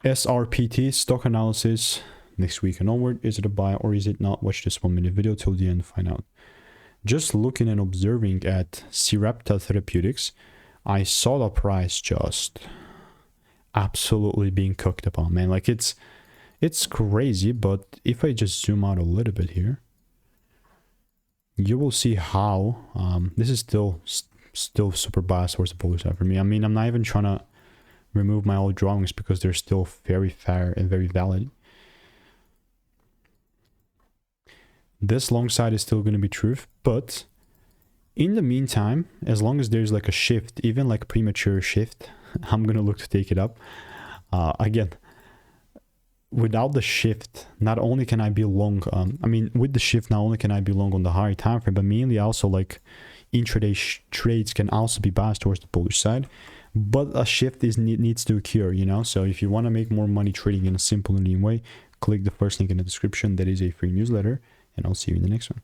SRPT stock analysis next week and onward. Is it a buy or is it not? Watch this 1-minute video till the end to find out. Just looking and observing at Sarepta Therapeutics, I saw the price just absolutely being cooked upon, man. Like it's crazy, but if I just zoom out a little bit here, you will see how this is still super biased towards the bullish side for me. I mean, I'm not even trying to remove my old drawings because they're still very fair and very valid. This long side is still going to be truth, but in the meantime, as long as there's like a shift, even like premature shift, I'm going to look to take it up. Again, without the shift, not only can I be long, I mean, with the shift, not only can I be long on the higher time frame, but mainly also like intraday trades can also be biased towards the bullish side. But a shift needs to occur, you know. So if you want to make more money trading in a simple and lean way, click the first link in the description. That is a free newsletter, and I'll see you in the next one.